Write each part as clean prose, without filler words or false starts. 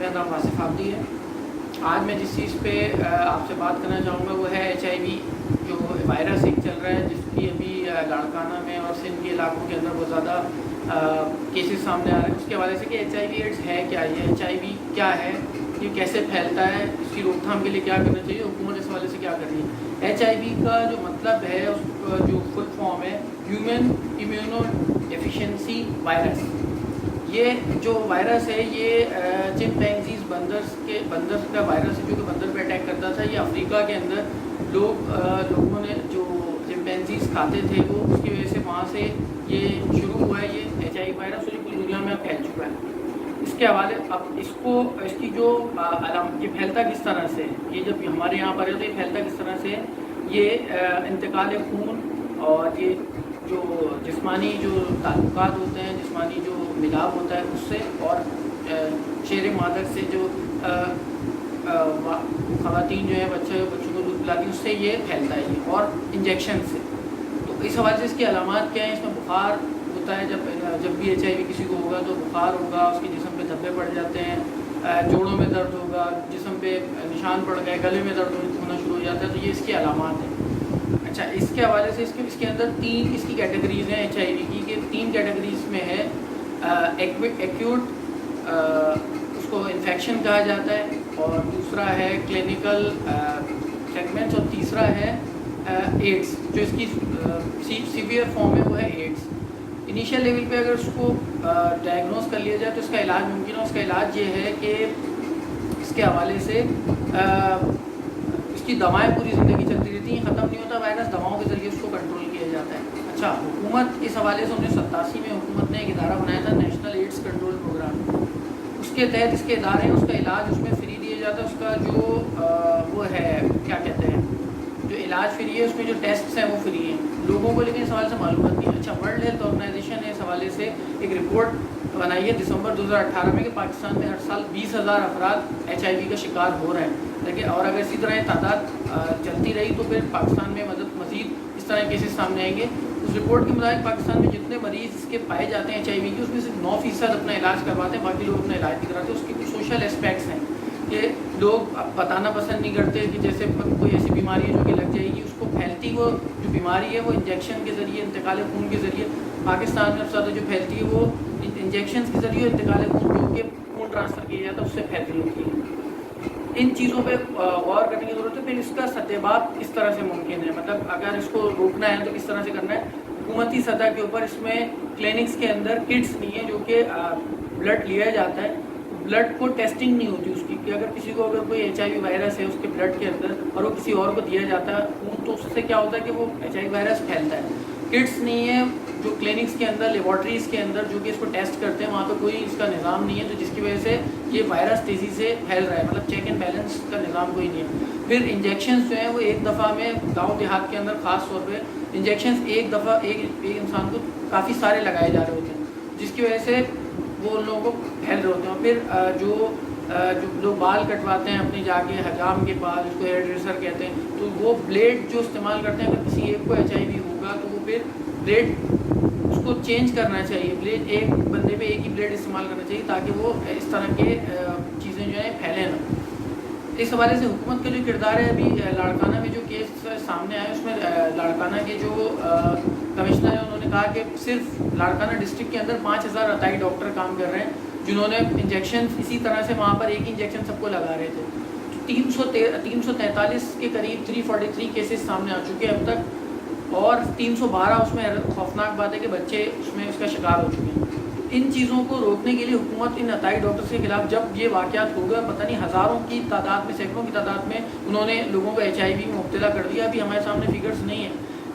میرا نام آصف آبدی ہے. آج میں جس چیز پہ آپ سے بات کرنا چاہوں گا وہ ہے HIV جو وائرس ایک چل رہا ہے جس کی ابھی لاڑکانہ میں اور سندھ کے علاقوں کے اندر بہت زیادہ کیسز سامنے آ رہے ہیں. اس کے حوالے سے کہ HIV ایڈس ہے کیا, یہ HIV کیا ہے, یہ کیسے پھیلتا ہے, اس کی روک تھام کے لیے کیا کرنا چاہیے, حکومت اس حوالے سے کیا کر رہی ہے. HIV کا جو مطلب ہے اس کا جو فل فارم ہے ہیومن امیونو ڈیفیشنسی وائرس. یہ جو وائرس ہے یہ چمپینزیز بندر کا وائرس ہے جو کہ بندر پہ اٹیک کرتا تھا. یہ افریقہ کے اندر لوگوں نے جو چمپینزیز کھاتے تھے وہ اس کی وجہ سے وہاں سے یہ شروع ہوا ہے. یہ HIV وائرس جو پوری دنیا میں اب پھیل چکا ہے. اس کے حوالے اب اس کی جو یہ پھیلتا کس طرح سے, یہ جب ہمارے یہاں پر ہے تو یہ پھیلتا کس طرح سے, یہ انتقال خون اور یہ جو جسمانی جو تعلقات ہوتے ہیں, جسمانی جو ملاپ ہوتا ہے اس سے, اور شیر مادر سے جو خواتین جو ہیں بچوں کو دودھ پلاتی ہیں اس سے یہ پھیلتا ہے یہ, اور انجیکشن سے. تو اس حوالے سے اس کی علامات کیا ہیں. اس میں بخار ہوتا ہے, جب بھی HIV کسی کو ہوگا تو بخار ہوگا, اس کے جسم پہ دھبے پڑ جاتے ہیں, جوڑوں میں درد ہوگا, جسم پہ نشان پڑ گئے, گلے میں درد ہونا شروع ہو جاتا ہے. تو یہ اس کی علامات ہیں. اچھا, اس کے حوالے سے اس کے اندر تین اس کی کیٹیگریز ہیں HIV کی, کہ تین کیٹیگریز میں ہے. ایکیوٹ اس کو انفیکشن کہا جاتا ہے, اور دوسرا ہے کلینکل سیگمنٹس, اور تیسرا ہے ایڈس جو اس کی سیویئر فارم ہے وہ ہے ایڈس. انیشیل لیول پہ اگر اس کو ڈائگنوز کر لیا جائے تو اس کا علاج ممکن ہے. اس کا علاج یہ ہے کہ اس کے حوالے سے اس کی دوائیں پوری زندگی چلتی رہتی ہیں, ختم نہیں ہوتا وائرس, دواؤں کے ذریعے اس کو کنٹرول کیا جاتا ہے. اچھا, حکومت اس حوالے سے 1987 میں حکومت نے ایک ادارہ بنایا تھا نیشنل ایڈس کنٹرول پروگرام. اس کے تحت اس کے ادارے ہیں, اس کا علاج اس میں فری دیا جاتا ہے. اس کا جو وہ ہے کیا کہتے ہیں, جو علاج فری ہے, اس میں جو ٹیسٹس ہیں وہ فری ہیں لوگوں کو, لیکن اس حوالے سے معلومات نہیں ہے. اچھا, ورلڈ ہیلتھ آرگنائزیشن نے اس حوالے سے ایک رپورٹ بنائی ہے دسمبر 2018 میں کہ پاکستان میں ہر سال 20,000 افراد HIV کا شکار ہو رہے ہیں. لیکن اور اگر اسی طرح تعداد چلتی رہی تو پھر پاکستان میں مزید اس طرح کیسز سامنے آئیں گے. اس رپورٹ کے مطابق پاکستان میں جتنے مریض اس کے پائے جاتے ہیں HIV کے, اس میں صرف 9% اپنا علاج کرواتے ہیں, باقی لوگ اپنا علاج نہیں کراتے. اس کے کچھ سوشل اسپیکٹس ہیں کہ لوگ بتانا پسند نہیں کرتے کہ جیسے کوئی ایسی بیماری ہے جو کہ لگ جائے گی, اس کو پھیلتی وہ جو بیماری ہے وہ انجیکشن کے ذریعے, انتقال خون کے ذریعے. پاکستان میں سب سے زیادہ جو پھیلتی ہے وہ انجیکشن کے ذریعے, انتقال خون جو کہ خون ٹرانسفر کیا جاتا ہے اس سے پھیلتی ہوتی ہے. ان چیزوں پہ غور کرنے کی ضرورت ہے. پھر اس کا ستباب کس طرح سے ممکن ہے, مطلب اگر اس کو روکنا ہے تو کس طرح سے کرنا ہے. حکومتی سطح کے اوپر اس میں کلینکس کے اندر کٹس نہیں ہیں جو کہ بلڈ لیا جاتا ہے, بلڈ کو ٹیسٹنگ نہیں ہوتی اس کی, کہ اگر کسی کو اگر کوئی HIV وائرس ہے اس کے بلڈ کے اندر اور وہ کسی اور کو دیا جاتا ہے خون, تو اس سے کیا ہوتا ہے کہ وہ HIV وائرس پھیلتا ہے. کٹس نہیں ہے جو کلینکس کے اندر, لیبارٹریز کے اندر جو کہ اس کو ٹیسٹ کرتے ہیں, وہاں پہ کوئی اس کا نظام نہیں ہے, تو جس کی وجہ سے یہ وائرس تیزی سے پھیل رہا ہے. مطلب چیک اینڈ بیلنس کا نظام کوئی نہیں ہے. پھر انجیکشنز جو ہیں وہ ایک دفعہ میں گاؤں دیہات کے اندر خاص طور پہ انجیکشنز ایک دفعہ ایک انسان کو کافی سارے لگائے جا رہے ہوتے ہیں, جس کی وجہ سے وہ ان لوگوں کو پھیل رہے ہوتے ہیں. پھر جو لوگ بال کٹواتے ہیں اپنی جا کے حجام کے پاس, اس کو ہیئر ڈریسر کہتے ہیں, تو وہ بلیڈ جو استعمال کرتے ہیں, اگر کسی ایک کو HIV ہوگا تو وہ پھر بلیڈ اس کو چینج کرنا چاہیے. بلیڈ ایک بندے پہ ایک ہی بلیڈ استعمال کرنا چاہیے تاکہ وہ اس طرح کے چیزیں جو ہیں پھیلیں نہ. اس حوالے سے حکومت کا جو کردار ہے, ابھی لاڑکانہ میں جو کیس سامنے آئے اس میں لاڑکانہ کے جو کمشنر ہیں انہوں نے کہا کہ صرف لاڑکانہ ڈسٹرکٹ کے اندر 5,000 عطائی ڈاکٹر کام کر رہے ہیں جنہوں نے انجیکشن اسی طرح سے وہاں پر ایک ہی انجیکشن سب کو لگا رہے تھے. 343 کے قریب 343 کیسز سامنے آ چکے ہیں اب تک, اور 312 اس میں خوفناک بات ہے کہ بچے اس میں اس کا شکار ہو چکے ہیں. ان چیزوں کو روکنے کے لیے حکومت ان عطائی ڈاکٹرز کے خلاف, جب یہ واقعات ہوگا پتہ نہیں ہزاروں کی تعداد میں, سینکڑوں کی تعداد میں انہوں نے لوگوں کو HIV میں مبتلا کر دیا. ابھی ہمارے سامنے فگرز نہیں ہیں,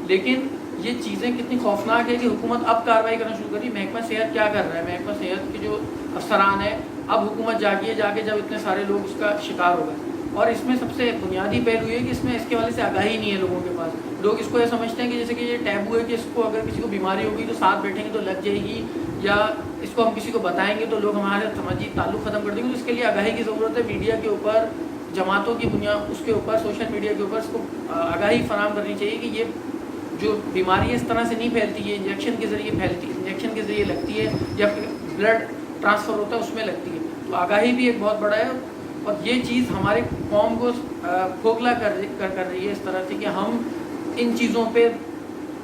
لیکن یہ چیزیں کتنی خوفناک ہے کہ حکومت اب کارروائی کرنا شروع کری. محکمہ صحت کیا کر رہا ہے, محکمہ صحت کے جو افسران ہیں, اب حکومت جا کے جب اتنے سارے لوگ اس کا شکار ہو گئے. اور اس میں سب سے بنیادی پہلو یہ کہ اس میں اس کے والے سے آگاہی نہیں ہے لوگوں کے پاس. لوگ اس کو یہ سمجھتے ہیں کہ جیسے کہ یہ ٹیبو ہے کہ اس کو اگر کسی کو بیماری ہوگی تو ساتھ بیٹھیں گے تو لگ جائے گی, یا اس کو ہم کسی کو بتائیں گے تو لوگ ہمارے سماجی تعلق ختم کر دیں گے. تو اس کے لیے آگاہی کی ضرورت ہے. میڈیا کے اوپر, جماعتوں کی بنیاد اس کے اوپر, سوشل میڈیا کے اوپر اس کو آگاہی فراہم کرنی چاہیے کہ یہ جو بیماری ہے اس طرح سے نہیں پھیلتی ہے, انجیکشن کے ذریعے پھیلتی, انجیکشن کے ذریعے لگتی ہے, یا بلڈ ٹرانسفر ہوتا ہے اس میں لگتی ہے. تو تو آگاہی بھی ایک بہت بڑا ہے، اور یہ چیز ہمارے قوم کو کھوکھلا کر رہی ہے اس طرح سے کہ ہم ان چیزوں پہ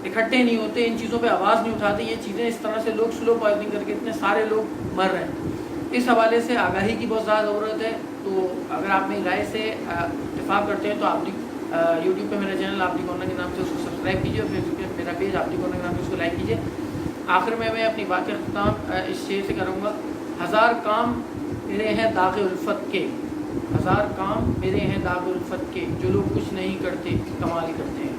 اکٹھے نہیں ہوتے، ان چیزوں پہ آواز نہیں اٹھاتے. یہ چیزیں اس طرح سے لوگ سلو پوائزننگ کر کے اتنے سارے لوگ مر رہے ہیں. اس حوالے سے آگاہی کی بہت زیادہ ضرورت ہے. تو اگر آپ میری رائے سے اتفاق کرتے ہیں تو آپ یوٹیوب پہ میرا چینل آپ دی کارنر کے نام سے اس کو سبسکرائب کیجیے، اور فیس بک پہ میرا پیج آپ دی کارنر کے نام سے اس کو لائک کیجیے. آخر میں اپنی بات کا اختتام اس شعر سے کروں گا. 1000 کام میرے ہیں داغ الفت کے، 1000 کام میرے ہیں داغ الفت کے، جو لوگ کچھ نہیں کرتے کمال ہی کرتے ہیں.